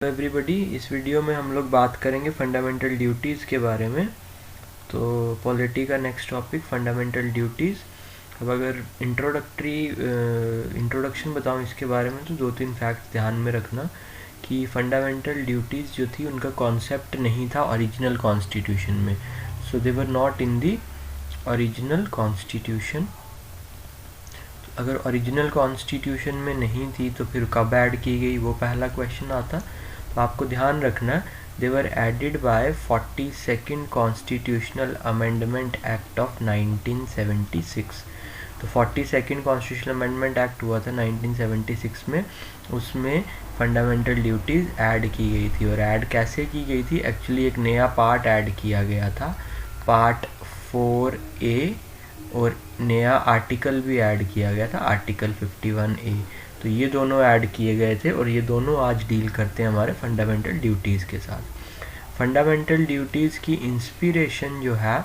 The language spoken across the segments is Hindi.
एवरीबॉडी, इस वीडियो में हम लोग बात करेंगे फंडामेंटल ड्यूटीज़ के बारे में। तो पॉलिटी का नेक्स्ट टॉपिक फंडामेंटल ड्यूटीज़। अब अगर इंट्रोडक्शन बताऊं इसके बारे में तो 2-3 फैक्ट्स ध्यान में रखना कि फंडामेंटल ड्यूटीज़ जो थी उनका कॉन्सेप्ट नहीं था ओरिजिनल कॉन्स्टिट्यूशन में। So they were not in the original constitution. अगर ओरिजिनल कॉन्स्टिट्यूशन में नहीं थी तो फिर कब ऐड की गई, वो पहला क्वेश्चन आता। तो आपको ध्यान रखना, they were added by 42nd constitutional amendment act of 1976। तो 42nd कॉन्स्टिट्यूशनल अमेंडमेंट एक्ट हुआ था 1976 में, उसमें फंडामेंटल ड्यूटीज़ ऐड की गई थी। और ऐड कैसे की गई थी? एक्चुअली एक नया पार्ट ऐड किया गया था, पार्ट 4A, और नया आर्टिकल भी ऐड किया गया था, आर्टिकल 51A। तो ये दोनों ऐड किए गए थे और ये दोनों आज डील करते हैं हमारे फंडामेंटल ड्यूटीज़ के साथ। फंडामेंटल ड्यूटीज़ की इंस्पिरेशन जो है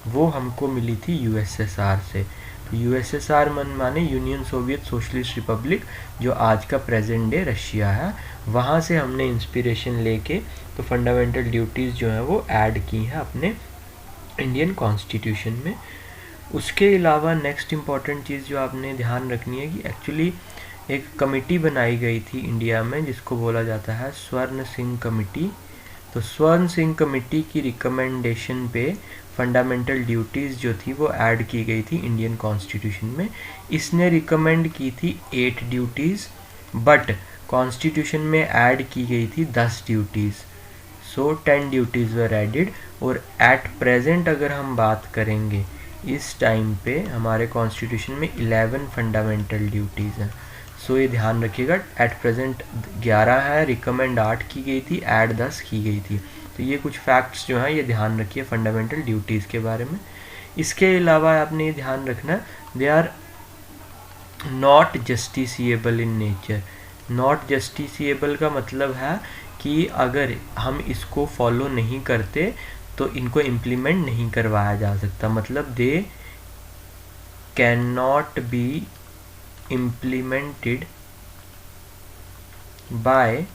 वो हमको मिली थी यूएसएसआर से। तो यूएसएसआर माने यूनियन सोवियत सोशलिस्ट रिपब्लिक, जो आज का प्रेजेंट डे रशिया है, वहाँ से हमने इंस्पिरेशन लेके तो फंडामेंटल ड्यूटीज़ जो हैं वो ऐड की हैं अपने इंडियन कॉन्स्टिट्यूशन में। उसके अलावा नेक्स्ट इम्पॉर्टेंट चीज़ जो आपने ध्यान रखनी है कि एक्चुअली एक कमेटी बनाई गई थी इंडिया में जिसको बोला जाता है स्वर्ण सिंह कमेटी। तो स्वर्ण सिंह कमेटी की रिकमेंडेशन पे फंडामेंटल ड्यूटीज़ जो थी वो ऐड की गई थी इंडियन कॉन्स्टिट्यूशन में। इसने रिकमेंड की थी 8 ड्यूटीज़, बट कॉन्स्टिट्यूशन में ऐड की गई थी 10 ड्यूटीज़। सो 10 ड्यूटीज़ वर एडिड। और एट प्रेजेंट अगर हम बात करेंगे इस टाइम पे हमारे कॉन्स्टिट्यूशन में 11 फंडामेंटल ड्यूटीज़ हैं। सो ये ध्यान रखिएगा, एट प्रेजेंट 11 है, रिकमेंड 8 की गई थी, ऐड 10 की गई थी। तो ये कुछ फैक्ट्स जो हैं ये ध्यान रखिए फंडामेंटल ड्यूटीज़ के बारे में। इसके अलावा आपने ये ध्यान रखना, they are not justiciable in nature. Not justiciable का मतलब है कि अगर हम इसको फॉलो नहीं करते तो इनको इम्प्लीमेंट नहीं करवाया जा सकता। मतलब they can not be implemented by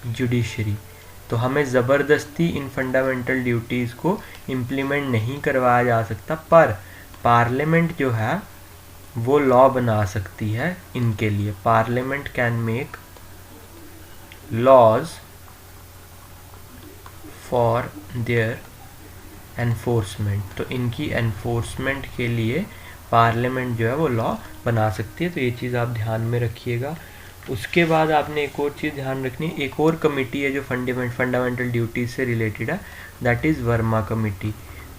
judiciary. तो हमें ज़बरदस्ती इन फंडामेंटल ड्यूटीज़ को इम्प्लीमेंट नहीं करवाया जा सकता, पर पार्लियामेंट जो है वो लॉ बना सकती है इनके लिए। Parliament can make laws for their enforcement. तो इनकी एनफोर्समेंट के लिए पार्लियामेंट जो है वो लॉ बना सकती है। तो ये चीज़ आप ध्यान में रखिएगा। उसके बाद आपने एक और चीज़ ध्यान रखनी है, एक और कमेटी है जो फंडामेंटल ड्यूटीज़ से रिलेटेड है, दैट इज़ वर्मा कमेटी।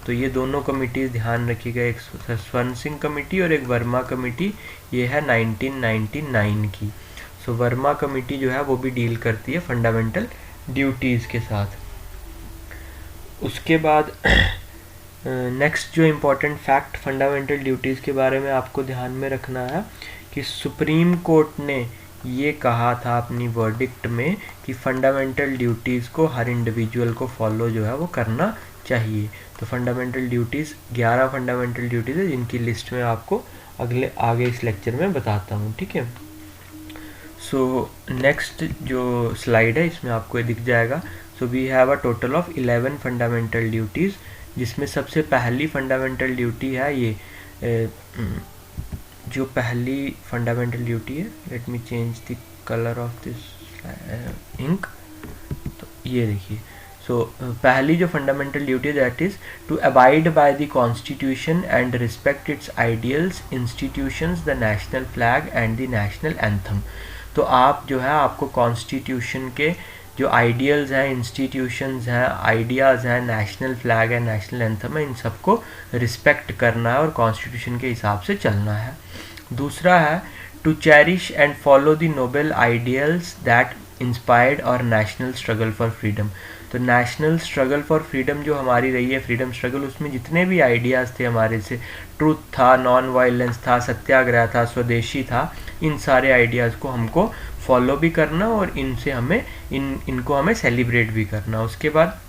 तो ये दोनों कमिटीज़ ध्यान रखिएगा, एक स्वर्ण सिंह कमेटी और एक वर्मा कमेटी। ये है 1999 की। सो वर्मा कमेटी जो है वो भी डील करती है फंडामेंटल ड्यूटीज़ के साथ। उसके बाद नेक्स्ट जो इम्पोर्टेंट फैक्ट फंडामेंटल ड्यूटीज़ के बारे में आपको ध्यान में रखना है कि सुप्रीम कोर्ट ने ये कहा था अपनी वर्डिक्ट में कि फंडामेंटल ड्यूटीज़ को हर इंडिविजुअल को फॉलो जो है वो करना चाहिए। तो फंडामेंटल ड्यूटीज़ 11 फंडामेंटल ड्यूटीज़ है जिनकी लिस्ट में आपको आगे इस लेक्चर में बताता हूँ, ठीक है। सो नेक्स्ट जो स्लाइड है इसमें आपको ये दिख जाएगा। So we have a total of 11 fundamental duties, जिसमें सबसे पहली फंडामेंटल ड्यूटी है ये जो पहली फंडामेंटल ड्यूटी है, let me change the colour of this ink. तो ये देखिए, सो पहली जो फंडामेंटल ड्यूटी है that is to abide by the constitution and respect its ideals, institutions, the national flag and the national anthem. तो आप जो है आपको कॉन्स्टिट्यूशन के जो आइडियल्स हैं, इंस्टीट्यूशंस हैं, आइडियाज़ हैं, नेशनल फ्लैग है, नेशनल एंथम है, इन सबको रिस्पेक्ट करना है और कॉन्स्टिट्यूशन के हिसाब से चलना है। दूसरा है to cherish and follow the noble ideals that inspired our national struggle for freedom. तो नेशनल स्ट्रगल फॉर फ्रीडम जो हमारी रही है, फ्रीडम स्ट्रगल, उसमें जितने भी आइडियाज़ थे हमारे से, ट्रूथ था, नॉन वायलेंस था, सत्याग्रह था, स्वदेशी था, इन सारे आइडियाज़ को हमको फॉलो भी करना और इनसे हमें इनको हमें सेलिब्रेट भी करना। उसके बाद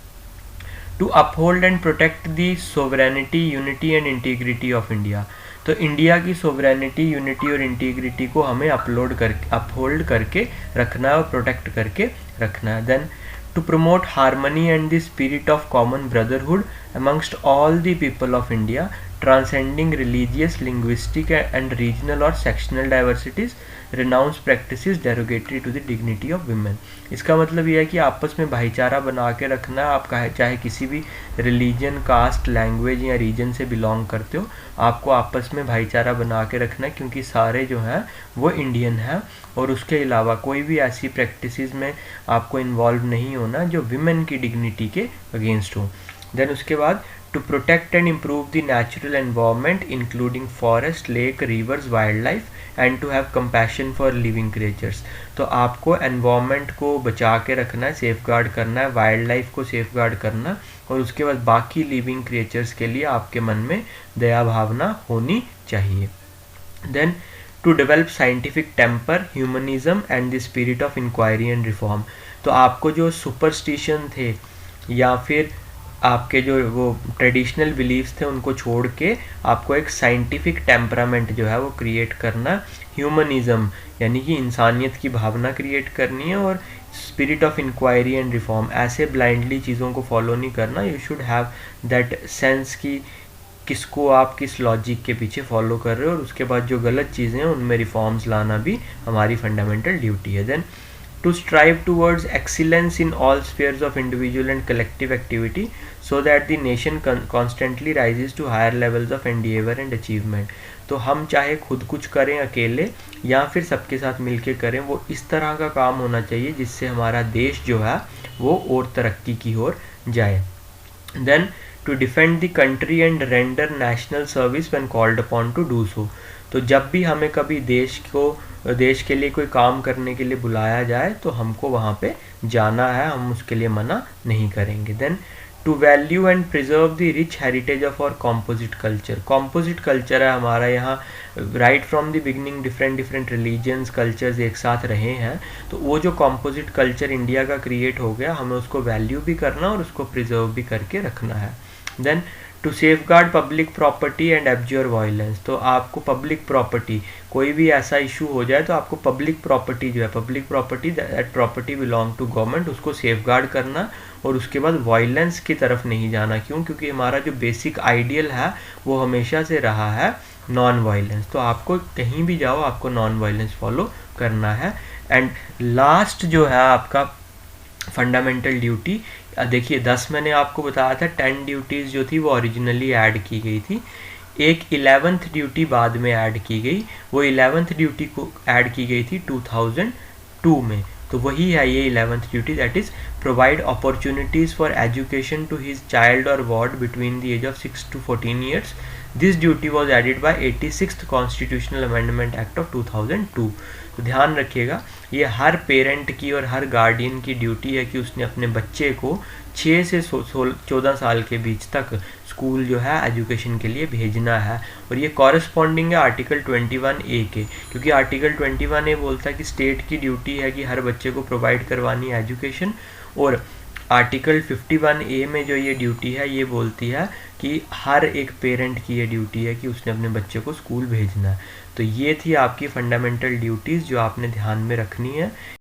to uphold and protect the sovereignty, unity and integrity of India. तो इंडिया की सोवरेनिटी, यूनिटी और इंटीग्रिटी को हमें अपहोल्ड करके रखना है और प्रोटेक्ट करके रखना है। Then to promote harmony and the spirit of common brotherhood amongst all the people of India, transcending religious, linguistic and regional or sectional diversities, renounce practices derogatory to the dignity of women। इसका मतलब यह है कि आपस में भाईचारा बना के रखना है। आप चाहे किसी भी रिलीजन, कास्ट, लैंग्वेज या रीजन से बिलोंग करते हो, आपको आपस में भाईचारा बना के रखना है, क्योंकि सारे जो हैं वो इंडियन हैं। और उसके अलावा कोई भी ऐसी प्रैक्टिसेस में आपको इन्वॉल्व नहीं होना जो विमेन की डिग्निटी के अगेंस्ट हो। देन उसके बाद to protect and improve the natural environment including forest, lake, rivers, wild life and to have compassion for living creatures. तो आपको एनवायरनमेंट को बचा के रखना है, सेफ गार्ड करना है, वाइल्ड लाइफ को सेफ गार्ड करना है, और उसके बाद बाकी लिविंग क्रिएचर्स के लिए आपके मन में दया भावना होनी चाहिए। Then to develop scientific temper, humanism and the spirit of inquiry and reform. तो आपको जो सुपरस्टिशन थे या फिर आपके जो वो ट्रेडिशनल बिलीव्स थे उनको छोड़ के आपको एक साइंटिफिक टेम्परामेंट जो है वो क्रिएट करना, ह्यूमनिज्म यानी कि इंसानियत की भावना क्रिएट करनी है, और spirit of inquiry and reform, ऐसे ब्लाइंडली चीज़ों को फॉलो नहीं करना। You should have that sense की किसको आप किस लॉजिक के पीछे फॉलो कर रहे हो, और उसके बाद जो गलत चीज़ें हैं उनमें रिफॉर्म्स लाना भी हमारी फंडामेंटल ड्यूटी है। Then to strive towards excellence in all spheres of individual and collective activity so that the nation constantly rises to higher levels of endeavour and achievement. तो हम चाहे खुद कुछ करें अकेले या फिर सबके साथ मिलके करें, वो इस तरह का काम होना चाहिए जिससे हमारा देश जो है वो और तरक्की की ओर जाए। Then to defend the country and render national service when called upon to do so. तो जब भी हमें कभी देश के लिए कोई काम करने के लिए बुलाया जाए तो हमको वहाँ पे जाना है, हम उसके लिए मना नहीं करेंगे। Then to value and preserve the rich heritage of our composite culture. Composite culture है हमारा, यहाँ right from the beginning different religions, cultures एक साथ रहे हैं। तो वो जो कॉम्पोजिट कल्चर इंडिया का क्रिएट हो गया, हमें उसको वैल्यू भी करना और उसको प्रिजर्व भी करके रखना है। Then to safeguard public property and abjure violence. तो आपको पब्लिक प्रॉपर्टी, कोई भी ऐसा इशू हो जाए तो आपको पब्लिक प्रॉपर्टी जो है, public property that property belong to government, उसको सेफ गार्ड करना, और उसके बाद वायलेंस की तरफ नहीं जाना। क्यों? क्योंकि हमारा जो बेसिक आइडियल है वो हमेशा से रहा है नॉन वायलेंस। तो आपको कहीं भी जाओ आपको नॉन वायलेंस फॉलो करना है। एंड लास्ट जो है आपका फंडामेंटल ड्यूटी, देखिए 10 मैंने आपको बताया था, 10 ड्यूटीज़ जो थी वो ओरिजिनली ऐड की गई थी, एक 11th ड्यूटी बाद में ऐड की गई। वो 11th ड्यूटी को ऐड की गई थी 2002 में। तो वही है ये 11th duty, that is provide opportunities for education to his child or ward between the age of 6 to 14 years. This duty was added by 86th constitutional amendment act of 2002। तो ध्यान रखिएगा, ये हर पेरेंट की और हर गार्डियन की ड्यूटी है कि उसने अपने बच्चे को 6 से 14 साल के बीच तक स्कूल जो है एजुकेशन के लिए भेजना है। और ये कॉरेस्पॉन्डिंग है आर्टिकल 21A के, क्योंकि आर्टिकल 21A बोलता है कि स्टेट की ड्यूटी है कि हर बच्चे को प्रोवाइड करवानी है एजुकेशन, और आर्टिकल 51A में जो ये ड्यूटी है ये बोलती है कि हर एक पेरेंट की ये ड्यूटी है कि उसने अपने बच्चे को स्कूल भेजना है। तो ये थी आपकी फंडामेंटल ड्यूटीज़ जो आपने ध्यान में रखनी है।